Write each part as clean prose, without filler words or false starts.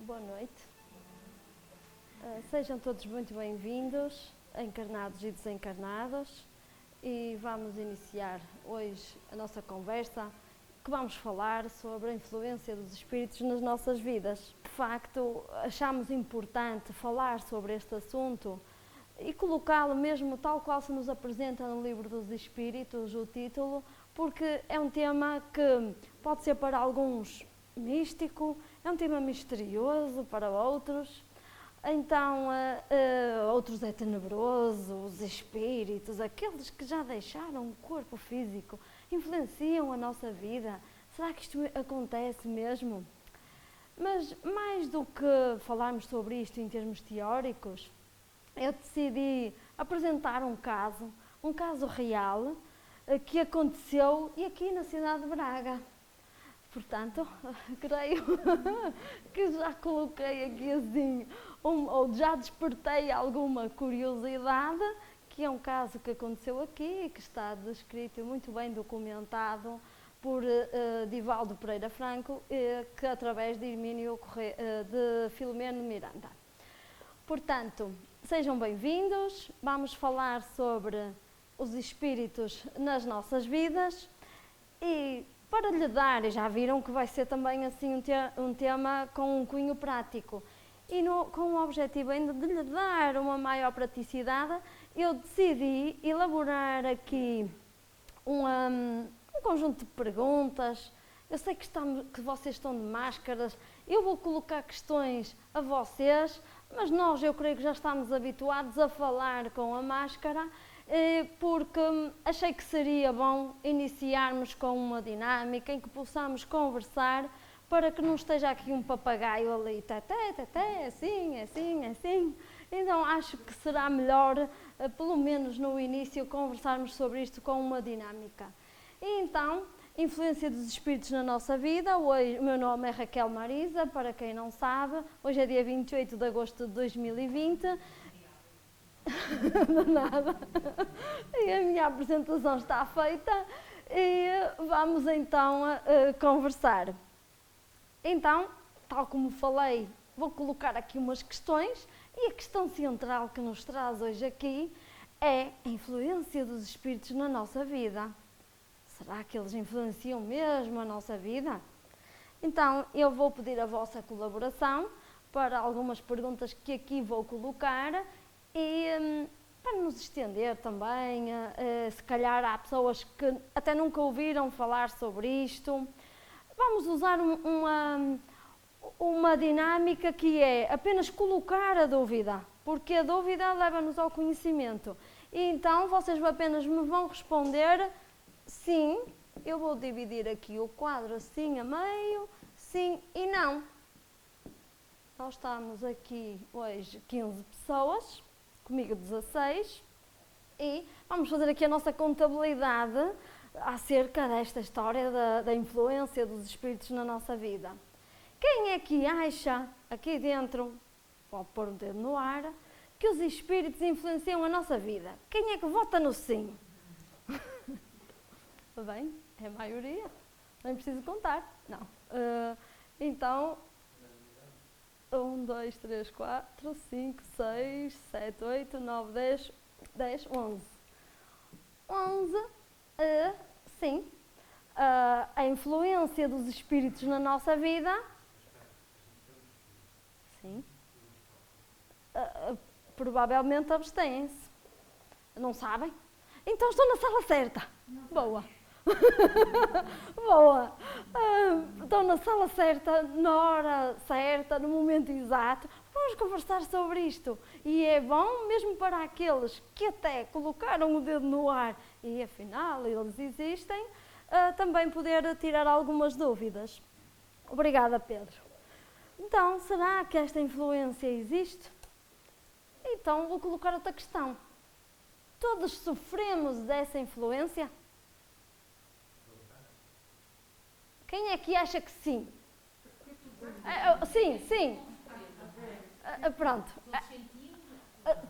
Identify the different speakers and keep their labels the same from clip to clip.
Speaker 1: Boa noite. Sejam todos muito bem-vindos, encarnados e desencarnados, e vamos iniciar hoje a nossa conversa, que vamos falar sobre a influência dos espíritos nas nossas vidas. De facto, achamos importante falar sobre este assunto e colocá-lo mesmo tal qual se nos apresenta no Livro dos Espíritos, o título, porque é um tema que pode ser para alguns místico, é um tema misterioso para outros, então outros é tenebroso, os espíritos, aqueles que já deixaram o corpo físico, influenciam a nossa vida. Será que isto acontece mesmo? Mas mais do que falarmos sobre isto em termos teóricos, eu decidi apresentar um caso real que aconteceu e aqui na cidade de Braga. Portanto, creio que já coloquei aqui assim, ou já despertei alguma curiosidade, que é um caso que aconteceu aqui e que está descrito e muito bem documentado por Divaldo Pereira Franco, que através de Hermínio de Filomeno Miranda. Portanto, sejam bem-vindos, vamos falar sobre os espíritos nas nossas vidas e para lhe dar, e já viram que vai ser também assim um tema com um cunho prático e com o objetivo ainda de lhe dar uma maior praticidade, eu decidi elaborar aqui um conjunto de perguntas. Eu sei que vocês estão de máscaras, eu vou colocar questões a vocês, mas nós, eu creio que já estamos habituados a falar com a máscara, porque achei que seria bom iniciarmos com uma dinâmica em que possamos conversar para que não esteja aqui um papagaio ali, assim, assim, assim. Então acho que será melhor, pelo menos no início, conversarmos sobre isto com uma dinâmica. E então, influência dos espíritos na nossa vida. Hoje, o meu nome é Raquel Marisa, para quem não sabe, hoje é dia 28 de agosto de 2020. De nada. E a minha apresentação está feita e vamos então conversar. Então, tal como falei, vou colocar aqui umas questões e a questão central que nos traz hoje aqui é a influência dos espíritos na nossa vida. Será que eles influenciam mesmo a nossa vida? Então, eu vou pedir a vossa colaboração para algumas perguntas que aqui vou colocar. E para nos estender também, se calhar há pessoas que até nunca ouviram falar sobre isto, vamos usar uma dinâmica que é apenas colocar a dúvida, porque a dúvida leva-nos ao conhecimento. E então vocês apenas me vão responder sim, eu vou dividir aqui o quadro assim a meio, sim e não. Nós estamos aqui hoje 15 pessoas. Comigo 16, e vamos fazer aqui a nossa contabilidade acerca desta história da influência dos espíritos na nossa vida. Quem é que acha, aqui dentro, pode pôr o dedo no ar, que os espíritos influenciam a nossa vida? Quem é que vota no sim? Bem, é a maioria, não é preciso contar, não. Então, 1, 2, 3, 4, 5, 6, 7, 8, 9, 10, 11. 11, sim. A influência dos espíritos na nossa vida. Sim. Provavelmente abstêm-se. Não sabem? Então estou na sala certa. Boa. Boa! Estão na sala certa, na hora certa, no momento exato. Vamos conversar sobre isto. E é bom mesmo para aqueles que até colocaram o dedo no ar e afinal eles existem, também poder tirar algumas dúvidas. Obrigada, Pedro. Então, será que esta influência existe? Então, vou colocar outra questão. Todos sofremos dessa influência? Quem é que acha que sim? Sim, sim. Pronto.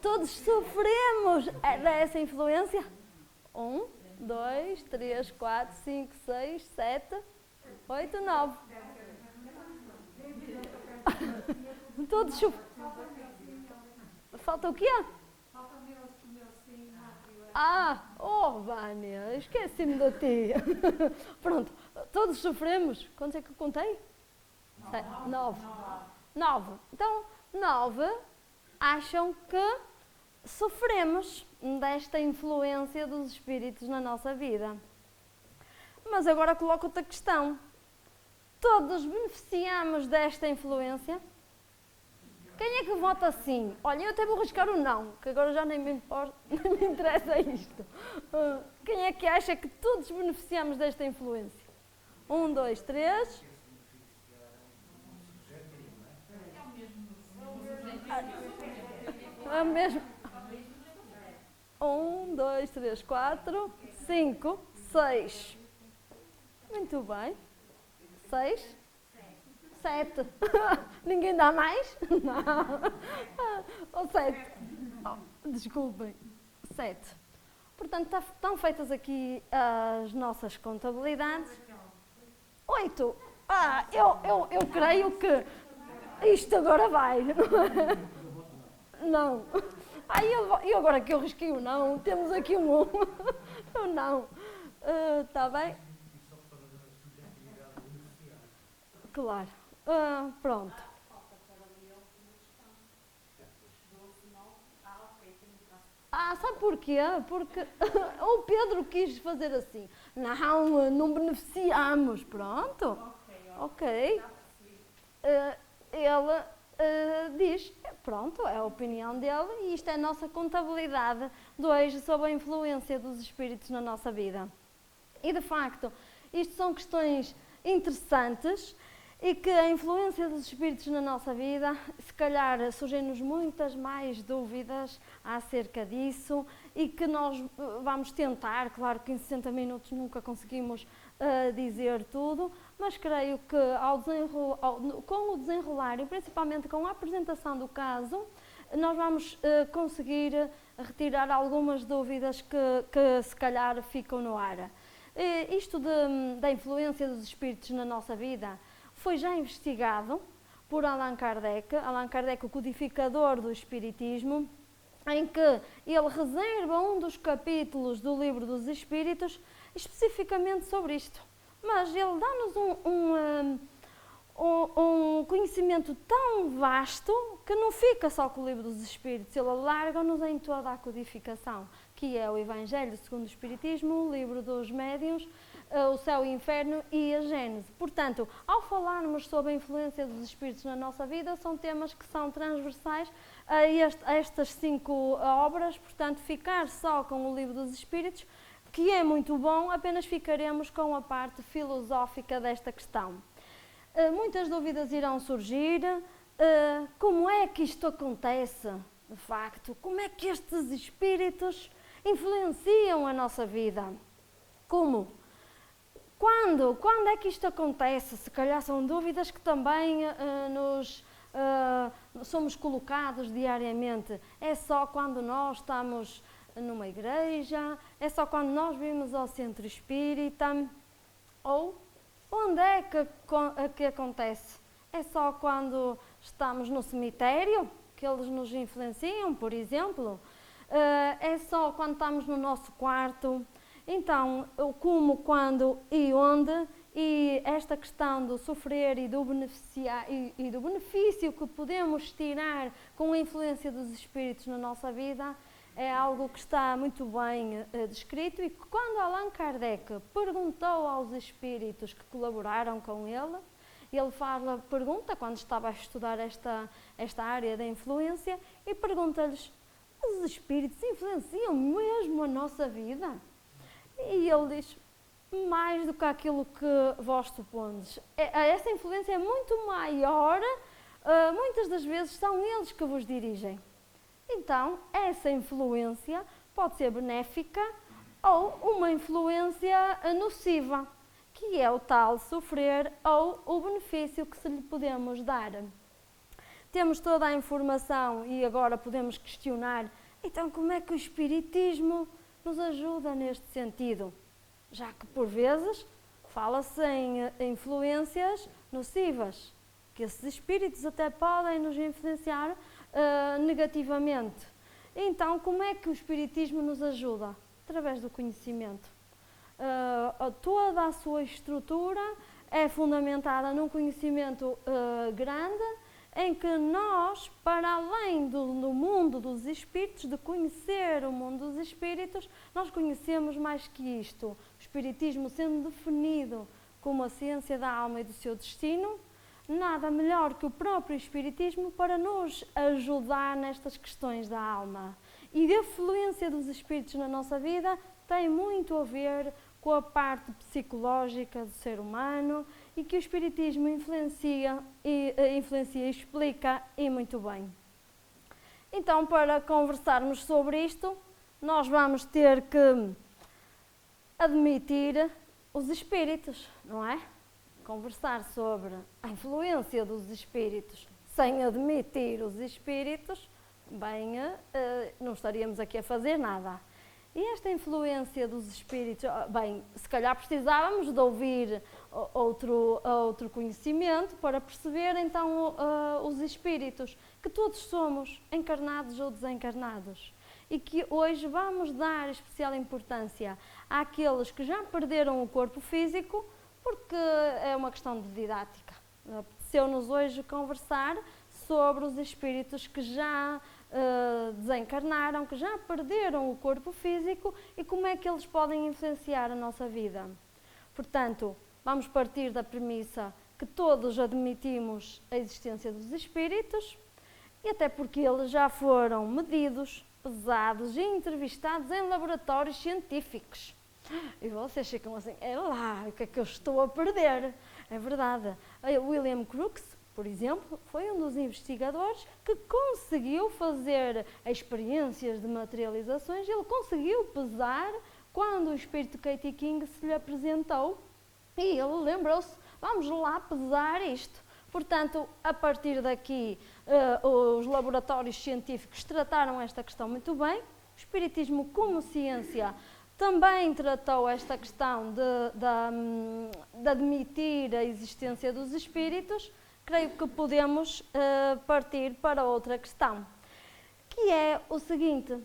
Speaker 1: Todos sofremos dessa influência? 1, 2, 3, 4, 5, 6, 7, 8, 9. Todos Falta o quê? Vânia, esqueci-me de ti. Pronto, todos sofremos. Quantos é que eu contei? 9. 9. Então, 9 acham que sofremos desta influência dos espíritos na nossa vida. Mas agora coloco outra questão. Todos beneficiamos desta influência? Quem é que vota sim? Olha, eu até vou arriscar o não, que agora já nem me importa, nem me interessa isto. Quem é que acha que todos beneficiamos desta influência? 1, 2, 3. É o mesmo. 1, 2, 3, 4, 5, 6. Muito bem. 6. 7. Ninguém dá mais? Não. Ou 7. Desculpem. 7. Portanto, estão feitas aqui as nossas contabilidades. 8. Eu creio que isto agora vai. Não. E agora que eu risquei o não, temos aqui um. O não. Está bem? Claro. Pronto. Sabe porquê? Porque o Pedro quis fazer assim. Não beneficiamos. Pronto. Ok. Ele diz, pronto, é a opinião dele e isto é a nossa contabilidade de hoje sobre a influência dos espíritos na nossa vida. E de facto, isto são questões interessantes e que a influência dos espíritos na nossa vida, se calhar surgem-nos muitas mais dúvidas acerca disso e que nós vamos tentar, claro que em 60 minutos nunca conseguimos dizer tudo, mas creio que com o desenrolar e principalmente com a apresentação do caso, nós vamos conseguir retirar algumas dúvidas que se calhar ficam no ar. Isto da influência dos espíritos na nossa vida foi já investigado por Allan Kardec, o codificador do Espiritismo, em que ele reserva um dos capítulos do Livro dos Espíritos especificamente sobre isto. Mas ele dá-nos um conhecimento tão vasto que não fica só com o Livro dos Espíritos, ele alarga-nos em toda a codificação, que é o Evangelho segundo o Espiritismo, o Livro dos Médiuns, o Céu e o Inferno e a Gênese. Portanto, ao falarmos sobre a influência dos espíritos na nossa vida, são temas que são transversais a estas 5 obras, portanto, ficar só com o Livro dos Espíritos, que é muito bom, apenas ficaremos com a parte filosófica desta questão. Muitas dúvidas irão surgir. Como é que isto acontece, de facto? Como é que estes espíritos influenciam a nossa vida? Como? Quando é que isto acontece? Se calhar são dúvidas que também somos colocados diariamente. É só quando nós estamos numa igreja? É só quando nós vimos ao centro espírita? Ou onde é que acontece? É só quando estamos no cemitério que eles nos influenciam, por exemplo? É só quando estamos no nosso quarto? Então, o como, quando e onde, e esta questão do sofrer e do beneficiar e do benefício que podemos tirar com a influência dos espíritos na nossa vida é algo que está muito bem descrito e que quando Allan Kardec perguntou aos espíritos que colaboraram com ele pergunta, quando estava a estudar esta área da influência, e pergunta-lhes: os espíritos influenciam mesmo a nossa vida? E ele diz: mais do que aquilo que vós supondes. Essa influência é muito maior, muitas das vezes são eles que vos dirigem. Então, essa influência pode ser benéfica ou uma influência nociva, que é o tal sofrer ou o benefício que se lhe podemos dar. Temos toda a informação e agora podemos questionar: então como é que o Espiritismo nos ajuda neste sentido? Já que por vezes fala-se em influências nocivas, porque esses espíritos até podem nos influenciar negativamente. Então, como é que o espiritismo nos ajuda? Através do conhecimento. Toda a sua estrutura é fundamentada num conhecimento grande, em que nós, para além do mundo dos espíritos, de conhecer o mundo dos espíritos, nós conhecemos mais que isto. O espiritismo sendo definido como a ciência da alma e do seu destino, nada melhor que o próprio espiritismo para nos ajudar nestas questões da alma. E a influência dos espíritos na nossa vida tem muito a ver com a parte psicológica do ser humano e que o espiritismo influencia e explica e muito bem. Então, para conversarmos sobre isto, nós vamos ter que admitir os espíritos, não é? Conversar sobre a influência dos espíritos sem admitir os espíritos, bem, não estaríamos aqui a fazer nada. E esta influência dos espíritos, bem, se calhar precisávamos de ouvir outro conhecimento para perceber então os espíritos, que todos somos encarnados ou desencarnados. E que hoje vamos dar especial importância àqueles que já perderam o corpo físico, porque é uma questão de didática. Apeteceu-nos hoje conversar sobre os espíritos que já desencarnaram, que já perderam o corpo físico e como é que eles podem influenciar a nossa vida. Portanto, vamos partir da premissa que todos admitimos a existência dos espíritos, e até porque eles já foram medidos, pesados e entrevistados em laboratórios científicos. E vocês ficam assim, é lá, o que é que eu estou a perder? É verdade. William Crookes, por exemplo, foi um dos investigadores que conseguiu fazer experiências de materializações. Ele conseguiu pesar quando o espírito Katie King se lhe apresentou e ele lembrou-se, vamos lá pesar isto. Portanto, a partir daqui, os laboratórios científicos trataram esta questão muito bem. O espiritismo como ciência também tratou esta questão de admitir a existência dos espíritos. Creio que podemos partir para outra questão, que é o seguinte: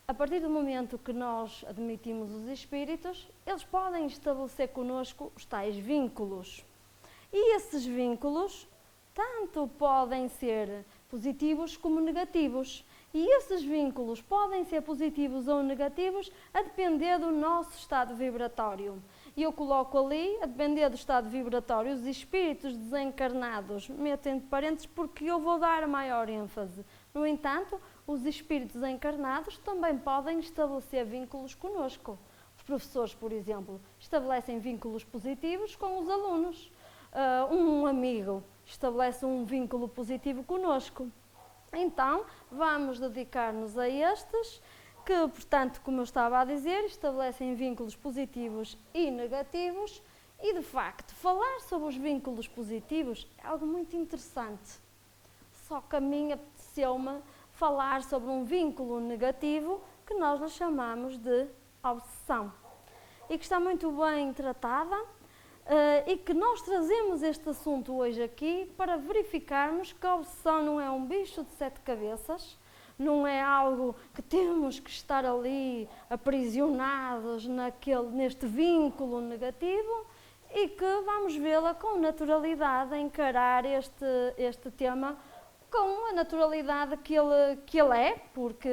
Speaker 1: a partir do momento que nós admitimos os espíritos, eles podem estabelecer connosco os tais vínculos. E esses vínculos tanto podem ser positivos como negativos. E esses vínculos podem ser positivos ou negativos a depender do nosso estado vibratório. E eu coloco ali, a depender do estado vibratório, os espíritos desencarnados, meto entre parênteses porque eu vou dar maior ênfase. No entanto, os espíritos encarnados também podem estabelecer vínculos conosco. Os professores, por exemplo, estabelecem vínculos positivos com os alunos. Um amigo estabelece um vínculo positivo conosco. Então, vamos dedicar-nos a estes que, portanto, como eu estava a dizer, estabelecem vínculos positivos e negativos e, de facto, falar sobre os vínculos positivos é algo muito interessante. Só que a mim apeteceu-me falar sobre um vínculo negativo que nós lhe chamamos de obsessão e que está muito bem tratada e que nós trazemos este assunto hoje aqui para verificarmos que a obsessão não é um bicho de 7 cabeças, não é algo que temos que estar ali aprisionados neste vínculo negativo e que vamos vê-la com naturalidade, a encarar este tema com a naturalidade que ele é, porque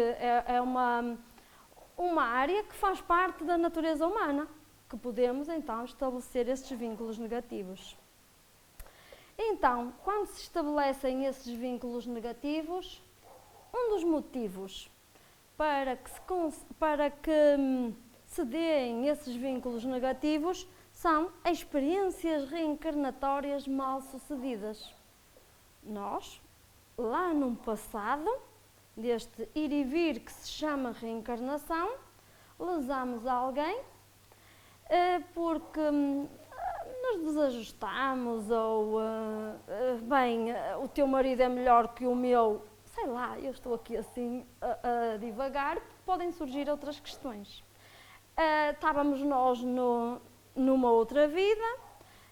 Speaker 1: é uma área que faz parte da natureza humana, que podemos então estabelecer estes vínculos negativos. Então, quando se estabelecem esses vínculos negativos, um dos motivos para que se deem esses vínculos negativos são experiências reencarnatórias mal sucedidas. Nós, lá num passado, deste ir e vir que se chama reencarnação, lesamos alguém porque nos desajustamos ou, o teu marido é melhor que o meu, sei lá, eu estou aqui assim a divagar, podem surgir outras questões. Estávamos nós numa outra vida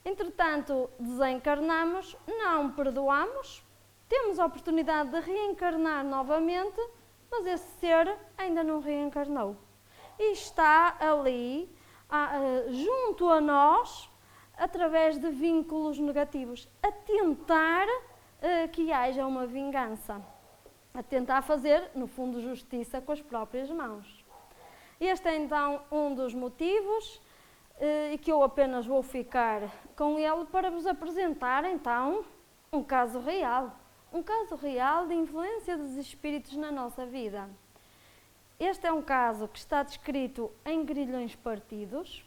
Speaker 1: Entretanto, desencarnamos, não perdoamos, temos a oportunidade de reencarnar novamente, mas esse ser ainda não reencarnou. E está ali, junto a nós, através de vínculos negativos, a tentar que haja uma vingança, a tentar fazer, no fundo, justiça com as próprias mãos. Este é então um dos motivos, e que eu apenas vou ficar com ele para vos apresentar então um caso real de influência dos espíritos na nossa vida. Este é um caso que está descrito em Grilhões Partidos,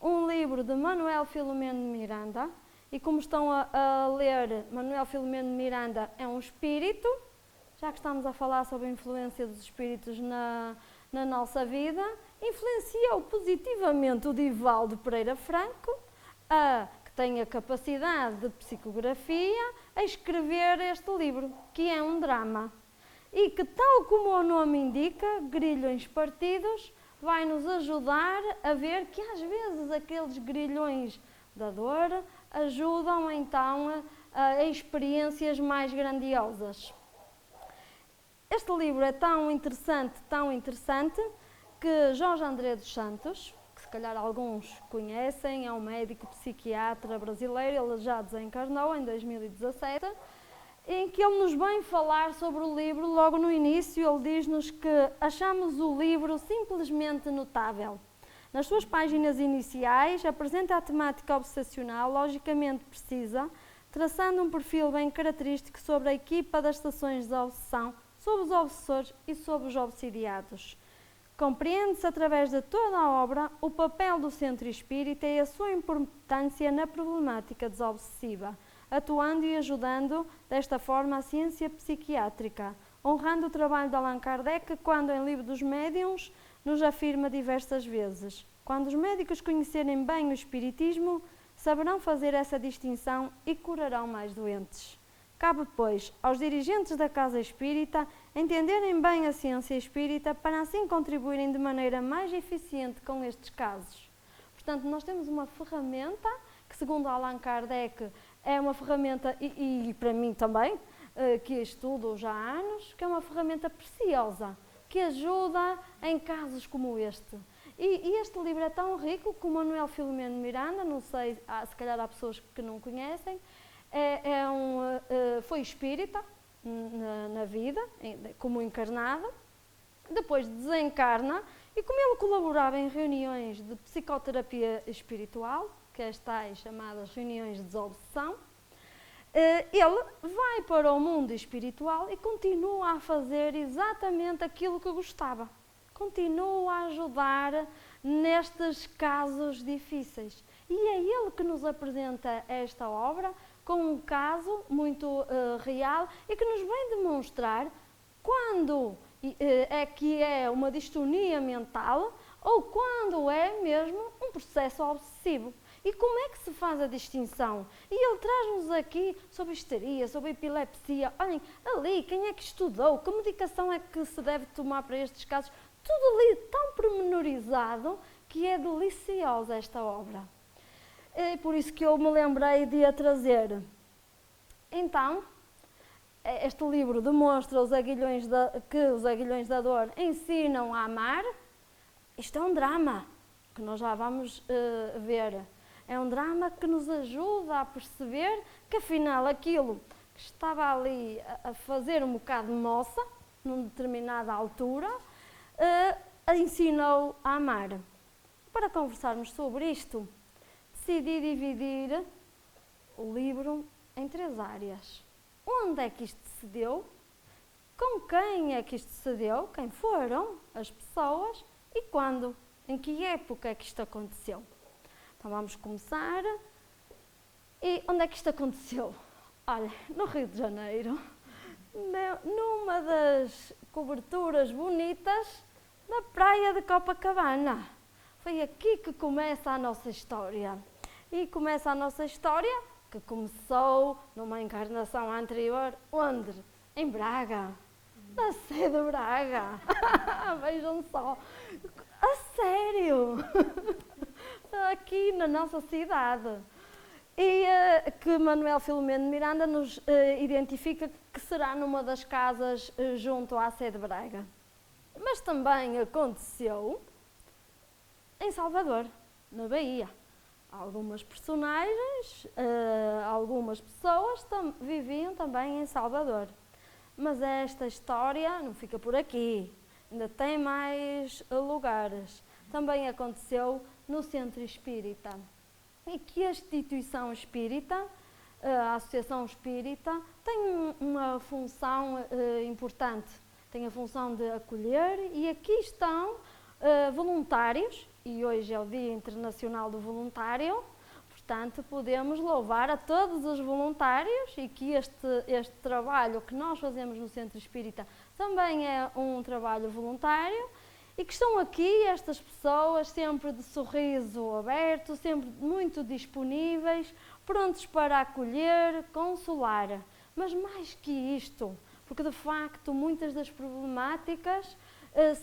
Speaker 1: um livro de Manuel Filomeno de Miranda, e como estão a ler, Manuel Filomeno de Miranda é um espírito, já que estamos a falar sobre a influência dos espíritos na nossa vida, influenciou positivamente o Divaldo Pereira Franco, que tem a capacidade de psicografia, a escrever este livro, que é um drama. E que, tal como o nome indica, Grilhões Partidos, vai nos ajudar a ver que às vezes aqueles grilhões da dor ajudam então a experiências mais grandiosas. Este livro é tão interessante, que Jorge André dos Santos, que se calhar alguns conhecem, é um médico psiquiatra brasileiro, ele já desencarnou em 2017, em que ele nos vem falar sobre o livro. Logo no início ele diz-nos que achamos o livro simplesmente notável. Nas suas páginas iniciais apresenta a temática obsessional, logicamente precisa, traçando um perfil bem característico sobre a equipa das estações de obsessão, sobre os obsessores e sobre os obsidiados. Compreende-se através de toda a obra o papel do centro espírita e a sua importância na problemática desobsessiva, atuando e ajudando desta forma a ciência psiquiátrica, honrando o trabalho de Allan Kardec quando em Livro dos Médiuns nos afirma diversas vezes: quando os médicos conhecerem bem o espiritismo, saberão fazer essa distinção e curarão mais doentes. Cabe, pois, aos dirigentes da Casa Espírita entenderem bem a ciência espírita para assim contribuírem de maneira mais eficiente com estes casos. Portanto, nós temos uma ferramenta que, segundo Allan Kardec, é uma ferramenta, e para mim também, que estudo já há anos, que é uma ferramenta preciosa, que ajuda em casos como este. E este livro é tão rico que o Manuel Filomeno de Miranda, não sei, se calhar há pessoas que não conhecem, foi espírita na vida, como encarnado, depois desencarna, e como ele colaborava em reuniões de psicoterapia espiritual, que é as tais chamadas reuniões de desobsessão, ele vai para o mundo espiritual e continua a fazer exatamente aquilo que gostava. Continua a ajudar nestes casos difíceis. E é ele que nos apresenta esta obra com um caso muito real e que nos vem demonstrar quando é que é uma distonia mental ou quando é mesmo um processo obsessivo. E como é que se faz a distinção? E ele traz-nos aqui sobre histeria, sobre epilepsia. Olhem, ali, quem é que estudou? Que medicação é que se deve tomar para estes casos? Tudo ali tão pormenorizado que é deliciosa esta obra. É por isso que eu me lembrei de a trazer. Então, este livro demonstra que os aguilhões da dor ensinam a amar. Isto é um drama, que nós já vamos ver. É um drama que nos ajuda a perceber que, afinal, aquilo que estava ali a fazer um bocado de moça, numa determinada altura, ensinou a amar. Para conversarmos sobre isto, decidi dividir o livro em 3 áreas. Onde é que isto se deu? Com quem é que isto se deu? Quem foram as pessoas? E quando? Em que época é que isto aconteceu? Então vamos começar. E onde é que isto aconteceu? Olha, no Rio de Janeiro, numa das coberturas bonitas da praia de Copacabana. Foi aqui que começa a nossa história. E começa a nossa história que começou numa encarnação anterior. Onde? Em Braga. Na sede de Braga. Vejam só. A sério. Aqui na nossa cidade. e que Manuel Filomeno de Miranda nos identifica que será numa das casas junto à Sé de Braga. Mas também aconteceu em Salvador, na Bahia. Algumas personagens, algumas pessoas viviam também em Salvador. Mas esta história não fica por aqui, ainda tem mais lugares. Também aconteceu no Centro Espírita. E que a instituição espírita, a Associação Espírita, tem uma função importante. Tem a função de acolher e aqui estão voluntários, e hoje é o Dia Internacional do Voluntário, portanto podemos louvar a todos os voluntários e que este trabalho que nós fazemos no Centro Espírita também é um trabalho voluntário e que estão aqui estas pessoas sempre de sorriso aberto, sempre muito disponíveis, prontos para acolher, consolar. Mas mais que isto, porque de facto muitas das problemáticas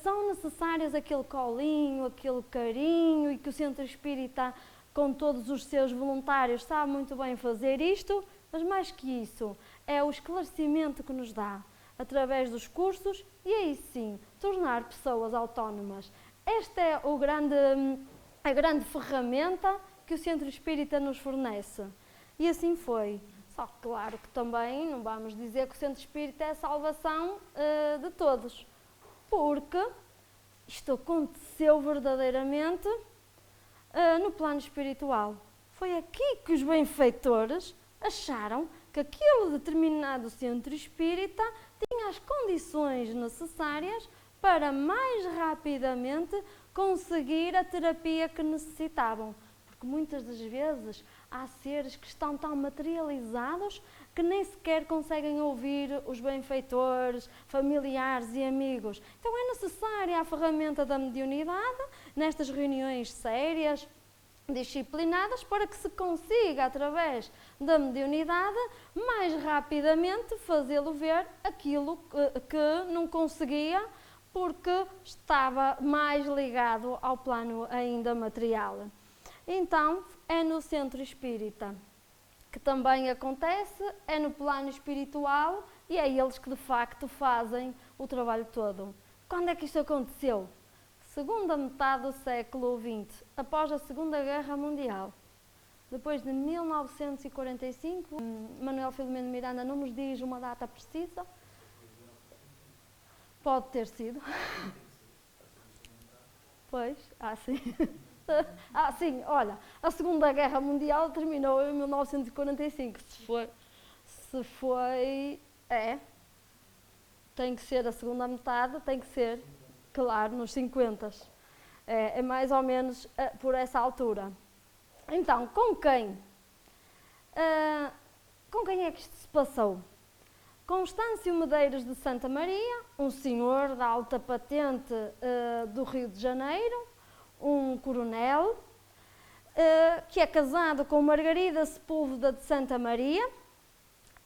Speaker 1: são necessárias aquele colinho, aquele carinho, e que o Centro Espírita, com todos os seus voluntários, sabe muito bem fazer isto, mas mais que isso, é o esclarecimento que nos dá, através dos cursos, e aí sim, tornar pessoas autónomas. Esta é a grande ferramenta que o Centro Espírita nos fornece. E assim foi. Só que claro que também não vamos dizer que o Centro Espírita é a salvação de todos, porque isto aconteceu verdadeiramente no plano espiritual. Foi aqui que os benfeitores acharam que aquele determinado centro espírita tinha as condições necessárias para mais rapidamente conseguir a terapia que necessitavam. Porque muitas das vezes há seres que estão tão materializados que nem sequer conseguem ouvir os benfeitores, familiares e amigos. Então é necessária a ferramenta da mediunidade nestas reuniões sérias, disciplinadas, para que se consiga, através da mediunidade, mais rapidamente fazê-lo ver aquilo que não conseguia porque estava mais ligado ao plano ainda material. Então, é no Centro Espírita que também acontece, é no plano espiritual e é eles que de facto fazem o trabalho todo. Quando é que isto aconteceu? Segunda metade do século XX, após a Segunda Guerra Mundial. Depois de 1945, Manuel Filomeno de Miranda não nos diz uma data precisa. Pode ter sido. Pois, sim. Sim, olha, a Segunda Guerra Mundial terminou em 1945. Se foi, tem que ser a segunda metade, tem que ser, claro, nos 50. É mais ou menos por essa altura. Então, com quem? Com quem é que isto se passou? Constâncio Medeiros de Santa Maria, um senhor da alta patente do Rio de Janeiro, um coronel, que é casado com Margarida Sepúlveda de Santa Maria,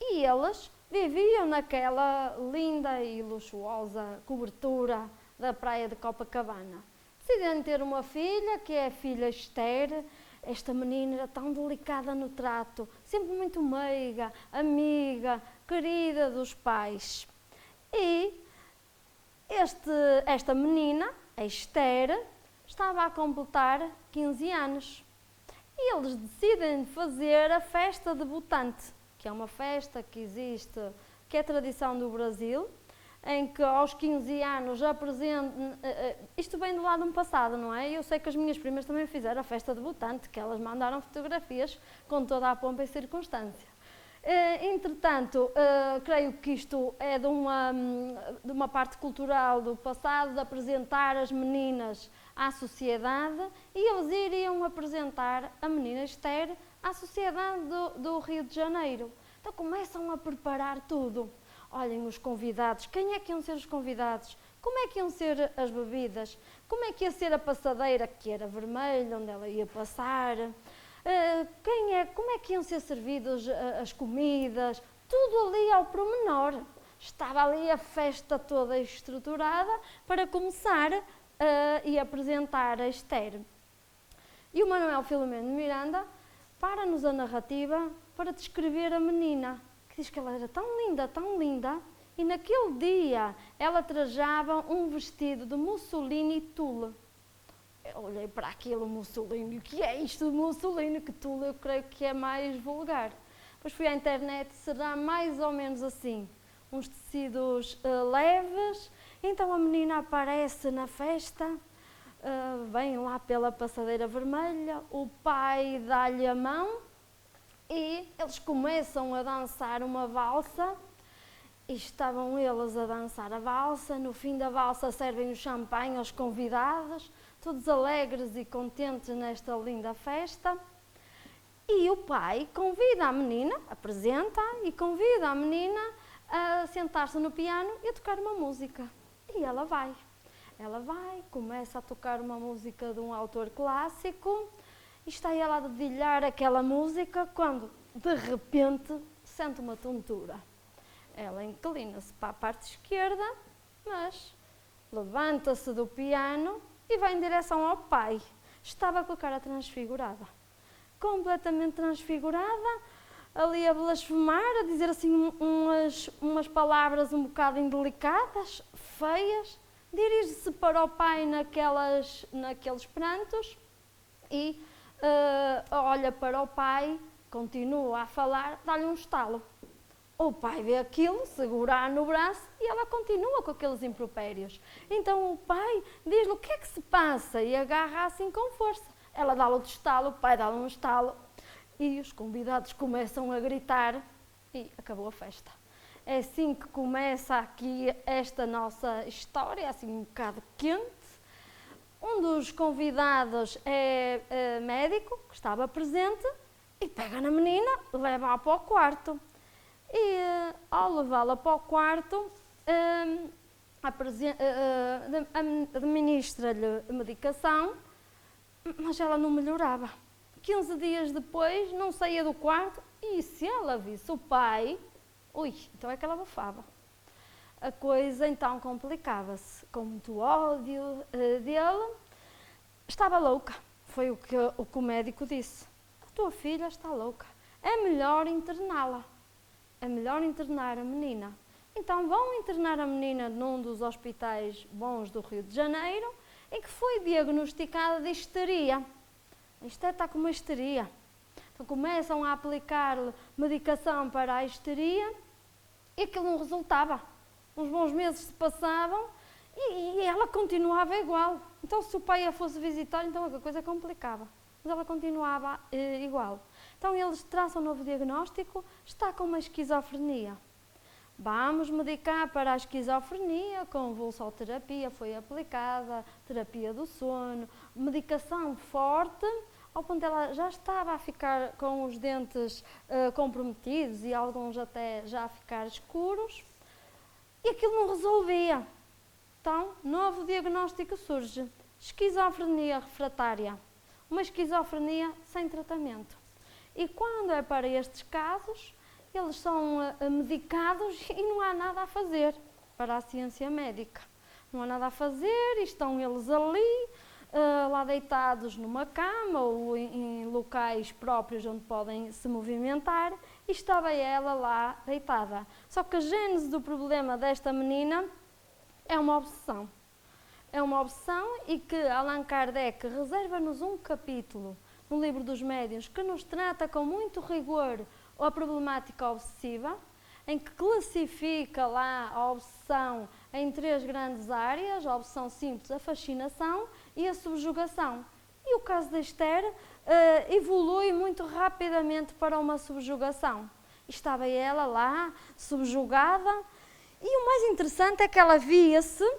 Speaker 1: e eles viviam naquela linda e luxuosa cobertura da praia de Copacabana. Decidem ter uma filha, que é a filha Esther. Esta menina era tão delicada no trato, sempre muito meiga, amiga, querida dos pais. E esta menina, a Esther, estava a completar 15 anos. E eles decidem fazer a festa debutante, que é uma festa que existe, que é tradição do Brasil, em que aos 15 anos apresentam... Isto vem do lado do passado, não é? Eu sei que as minhas primas também fizeram a festa debutante, que elas mandaram fotografias com toda a pompa e circunstância. Entretanto, creio que isto é de uma parte cultural do passado, de apresentar as meninas à sociedade, e eles iriam apresentar a menina Esther à sociedade do Rio de Janeiro. Então começam a preparar tudo. Olhem os convidados, quem é que iam ser os convidados? Como é que iam ser as bebidas? Como é que ia ser a passadeira, que era vermelha, onde ela ia passar? Como é que iam ser servidas as comidas? Tudo ali ao pormenor. Estava ali a festa toda estruturada para começar e apresentar a Esther. E o Manuel Filomeno de Miranda prepara-nos a narrativa para descrever a menina, que diz que ela era tão linda, e naquele dia ela trajava um vestido de mussolini tule. Eu olhei para aquilo, mussolini, o que é isto de mussolini? Que tule eu creio que é mais vulgar. Depois fui à internet, será mais ou menos assim, uns tecidos leves. Então a menina aparece na festa, vem lá pela passadeira vermelha, o pai dá-lhe a mão e eles começam a dançar uma valsa. E estavam eles a dançar a valsa, no fim da valsa servem o champanhe aos convidados, todos alegres e contentes nesta linda festa. E o pai convida a menina, apresenta e convida a menina a sentar-se no piano e a tocar uma música. E ela vai, começa a tocar uma música de um autor clássico e está ela a dedilhar aquela música quando, de repente, sente uma tontura. Ela inclina-se para a parte esquerda, mas levanta-se do piano e vai em direção ao pai. Estava com a cara transfigurada, completamente transfigurada, ali a blasfemar, a dizer assim umas palavras um bocado indelicadas, feias. Dirige-se para o pai naqueles prantos e olha para o pai, continua a falar, dá-lhe um estalo. O pai vê aquilo, segura-a no braço e ela continua com aqueles impropérios. Então o pai diz-lhe o que é que se passa e agarra assim com força. Ela dá-lhe outro estalo, o pai dá-lhe um estalo e os convidados começam a gritar e acabou a festa. É assim que começa aqui esta nossa história, assim um bocado quente. Um dos convidados é médico, que estava presente, e pega na menina, leva-a para o quarto. E ao levá-la para o quarto, administra-lhe medicação, mas ela não melhorava. 15 dias depois, não saía do quarto e se ela visse o pai, então é que ela bufava. A coisa então complicava-se, com muito ódio dele. Estava louca, foi o que o médico disse. A tua filha está louca, é melhor interná-la. É melhor internar a menina. Então vão internar a menina num dos hospitais bons do Rio de Janeiro, em que foi diagnosticada de histeria. Isto está com uma histeria. Então começam a aplicar-lhe medicação para a histeria e aquilo não resultava. Uns bons meses se passavam e ela continuava igual. Então se o pai a fosse visitar, então a coisa complicava. Mas ela continuava igual. Então eles traçam um novo diagnóstico, está com uma esquizofrenia. Vamos medicar para a esquizofrenia, convulsoterapia foi aplicada, terapia do sono, medicação forte, ao ponto de ela já estava a ficar com os dentes comprometidos e alguns até já a ficar escuros, e aquilo não resolvia. Então, novo diagnóstico surge, esquizofrenia refratária, uma esquizofrenia sem tratamento. E quando é para estes casos, eles são medicados e não há nada a fazer para a ciência médica. Não há nada a fazer e estão eles ali, lá deitados numa cama ou em locais próprios onde podem se movimentar, e estava ela lá deitada. Só que a gênese do problema desta menina é uma obsessão. É uma obsessão e que Allan Kardec reserva-nos um capítulo no Livro dos Médiuns que nos trata com muito rigor a problemática obsessiva, em que classifica lá a obsessão em 3 grandes áreas, a obsessão simples, a fascinação e a subjugação. E o caso da Esther evolui muito rapidamente para uma subjugação. Estava ela lá, subjugada, e o mais interessante é que ela via-se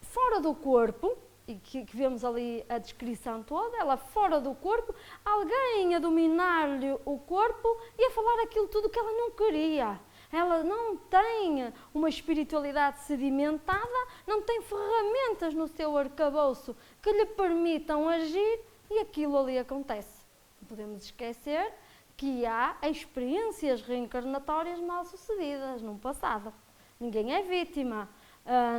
Speaker 1: fora do corpo, e que vemos ali a descrição toda, ela fora do corpo, alguém a dominar-lhe o corpo e a falar aquilo tudo que ela não queria. Ela não tem uma espiritualidade sedimentada, não tem ferramentas no seu arcabouço que lhe permitam agir e aquilo ali acontece. Não podemos esquecer que há experiências reencarnatórias mal sucedidas no passado. Ninguém é vítima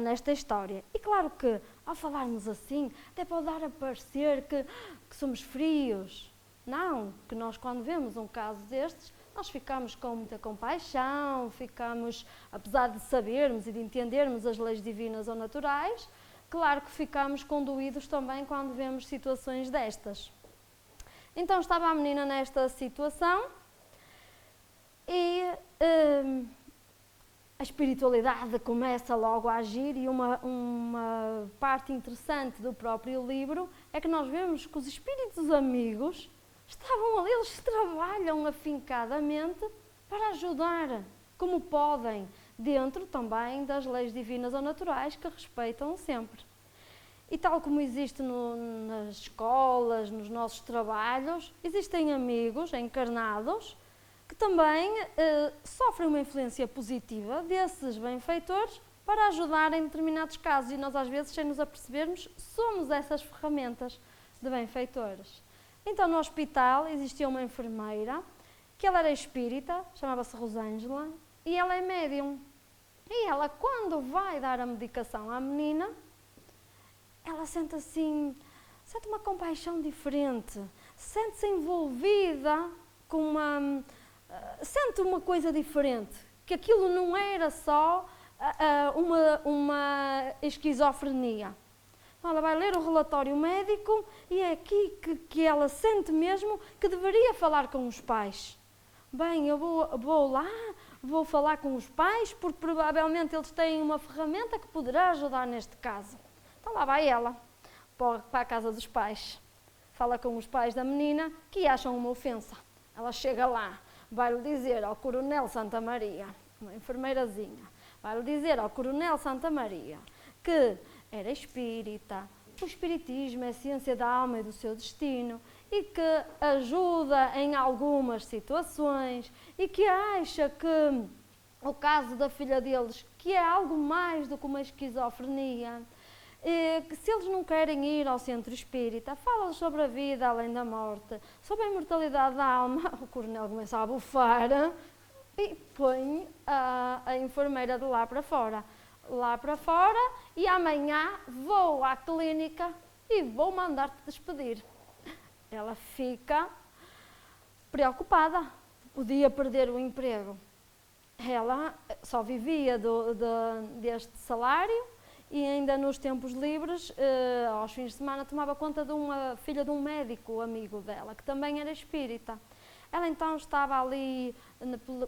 Speaker 1: nesta história. E claro que, ao falarmos assim, até pode dar a parecer que somos frios, Não, que nós quando vemos um caso destes, nós ficamos com muita compaixão, apesar de sabermos e de entendermos as leis divinas ou naturais, claro que ficamos condoídos também quando vemos situações destas. Então estava a menina nesta situação e a espiritualidade começa logo a agir, e uma parte interessante do próprio livro é que nós vemos que os espíritos amigos estavam ali, eles trabalham afincadamente para ajudar, como podem, dentro também das leis divinas ou naturais que respeitam sempre. E tal como existe nas escolas, nos nossos trabalhos, existem amigos encarnados que também sofrem uma influência positiva desses benfeitores para ajudar em determinados casos, e nós às vezes, sem nos apercebermos, somos essas ferramentas de benfeitores. Então no hospital existia uma enfermeira, que ela era espírita, chamava-se Rosângela, e ela é médium. E ela, quando vai dar a medicação à menina, ela sente uma compaixão diferente, sente-se envolvida com sente uma coisa diferente, que aquilo não era só uma esquizofrenia. Então ela vai ler o relatório médico e é aqui que ela sente mesmo que deveria falar com os pais. Bem, eu vou lá, vou falar com os pais, porque provavelmente eles têm uma ferramenta que poderá ajudar neste caso. Então lá vai ela, para a casa dos pais. Fala com os pais da menina, que acham uma ofensa. Ela chega lá, vai-lhe dizer ao Coronel Santa Maria, uma enfermeirazinha, vai-lhe dizer ao Coronel Santa Maria que era espírita, o espiritismo é a ciência da alma e do seu destino, e que ajuda em algumas situações, e que acha que o caso da filha deles, que é algo mais do que uma esquizofrenia, que se eles não querem ir ao centro espírita, fala-lhes sobre a vida além da morte, sobre a imortalidade da alma. O coronel começa a bufar e põe a enfermeira de lá para fora, e amanhã vou à clínica e vou mandar-te despedir. Ela fica preocupada, podia perder o emprego. Ela só vivia deste salário, e ainda nos tempos livres, aos fins de semana, tomava conta de uma filha de um médico amigo dela, que também era espírita. Ela então estava ali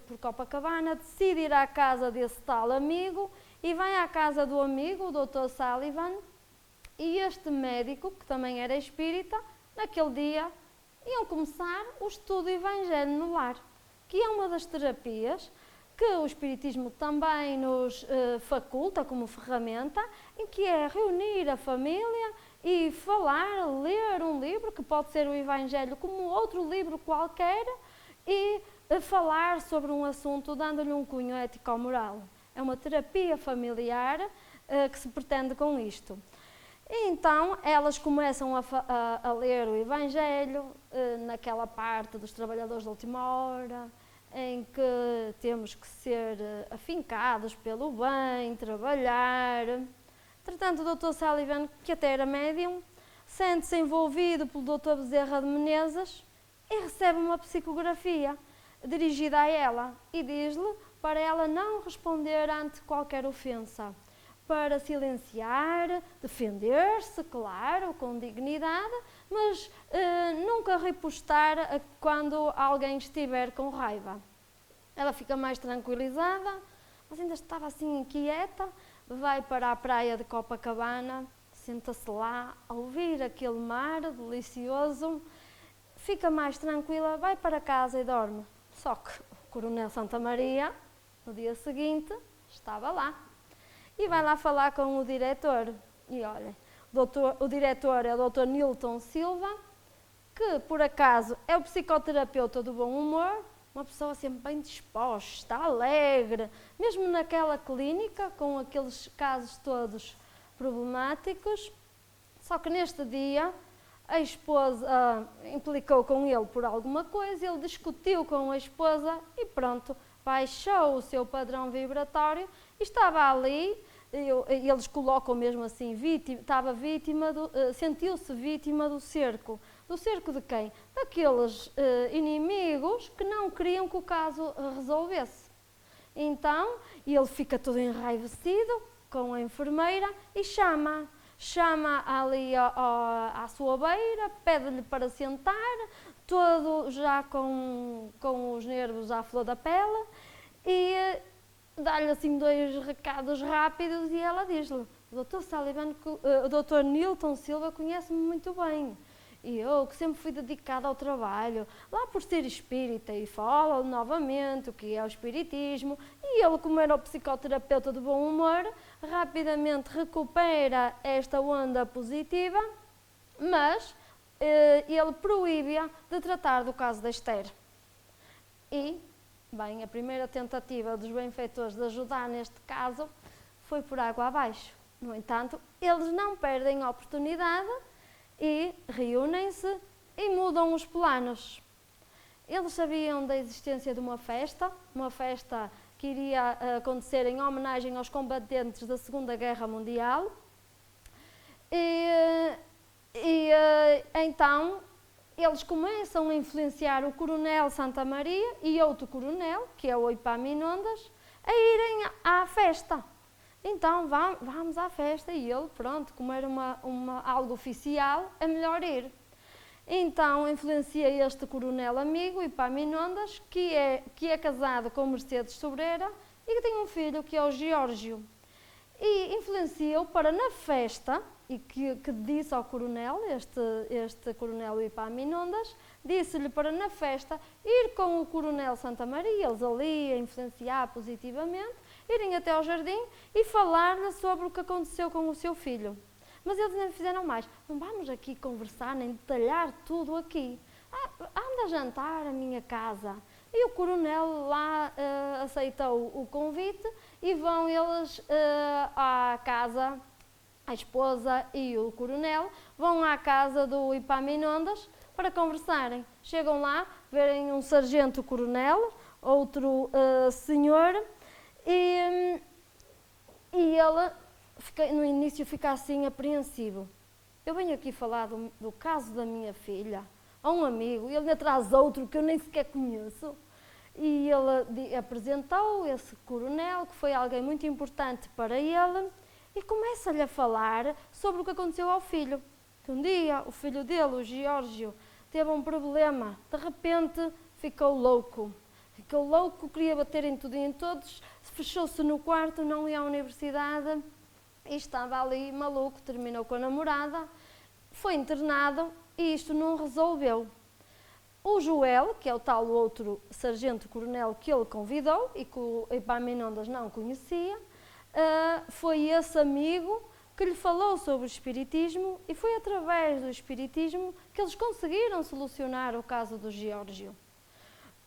Speaker 1: por Copacabana, decide ir à casa desse tal amigo, e vai à casa do amigo, o Dr. Sullivan, e este médico, que também era espírita, naquele dia iam começar o estudo do Evangelho no lar, que é uma das terapias que o Espiritismo também nos faculta como ferramenta, em que é reunir a família e falar, ler um livro, que pode ser o Evangelho como outro livro qualquer, e falar sobre um assunto dando-lhe um cunho ético-moral. É uma terapia familiar que se pretende com isto. E então elas começam a ler o Evangelho, naquela parte dos trabalhadores de última hora, em que temos que ser afincados pelo bem, trabalhar. Entretanto, o Dr. Sullivan, que até era médium, sente-se envolvido pelo Dr. Bezerra de Menezes e recebe uma psicografia dirigida a ela e diz-lhe para ela não responder ante qualquer ofensa, para silenciar, defender-se, claro, com dignidade, mas nunca repostar quando alguém estiver com raiva. Ela fica mais tranquilizada, mas ainda estava assim inquieta, vai para a praia de Copacabana, senta-se lá a ouvir aquele mar delicioso, fica mais tranquila, vai para casa e dorme. Só que o Coronel Santa Maria, no dia seguinte, estava lá. E vai lá falar com o diretor. E olha, o diretor é o Dr. Nilton Silva, que por acaso é o psicoterapeuta do bom humor, uma pessoa sempre bem disposta, alegre, mesmo naquela clínica, com aqueles casos todos problemáticos. Só que neste dia a esposa implicou com ele por alguma coisa, ele discutiu com a esposa e pronto, baixou o seu padrão vibratório e estava ali eles colocam mesmo assim, sentiu-se vítima do cerco. Do cerco de quem? Daqueles inimigos que não queriam que o caso resolvesse. Então, ele fica todo enraivecido com a enfermeira e chama ali à sua beira, pede-lhe para sentar, todo já com os nervos à flor da pele, e dá-lhe assim 2 recados rápidos e ela diz-lhe: o Dr. Nilton Silva conhece-me muito bem. E eu, que sempre fui dedicada ao trabalho, lá por ser espírita, e fala novamente o que é o espiritismo, e ele, como era o psicoterapeuta de bom humor, rapidamente recupera esta onda positiva, mas ele proíbe-a de tratar do caso da Esther. E, bem, a primeira tentativa dos benfeitores de ajudar neste caso foi por água abaixo. No entanto, eles não perdem a oportunidade e reúnem-se e mudam os planos. Eles sabiam da existência de uma festa que iria acontecer em homenagem aos combatentes da Segunda Guerra Mundial. Então, eles começam a influenciar o coronel Santa Maria e outro coronel, que é o Epaminondas, a irem à festa. Então, vamos à festa, e ele, pronto, como era algo oficial, é melhor ir. Então, influencia este coronel amigo, Epaminondas, que é casado com Mercedes Sobreira e que tem um filho, que é o Giórgio. E influencia-o para, na festa, e que disse ao coronel, este coronel Epaminondas, disse-lhe para, na festa, ir com o coronel Santa Maria, eles ali a influenciar positivamente, irem até ao jardim e falar-lhe sobre o que aconteceu com o seu filho. Mas eles nem fizeram mais. Não vamos aqui conversar, nem detalhar tudo aqui. Anda a jantar à minha casa. E o coronel lá aceitou o convite e vão eles à casa, a esposa e o coronel, vão à casa do Epaminondas para conversarem. Chegam lá, verem um sargento-coronel, outro senhor, e ele no início fica assim apreensivo. Eu venho aqui falar do caso da minha filha a um amigo, e ele me traz outro que eu nem sequer conheço. E ele apresentou esse coronel, que foi alguém muito importante para ele, e começa-lhe a falar sobre o que aconteceu ao filho. Que um dia o filho dele, o Giórgio, teve um problema, de repente ficou louco. Ficou louco, queria bater em tudo e em todos, fechou-se no quarto, não ia à universidade e estava ali maluco, terminou com a namorada, foi internado e isto não resolveu. O Joel, que é o tal outro sargento-coronel que ele convidou e que o Epaminondas não conhecia, foi esse amigo que lhe falou sobre o espiritismo e foi através do espiritismo que eles conseguiram solucionar o caso do Giórgio.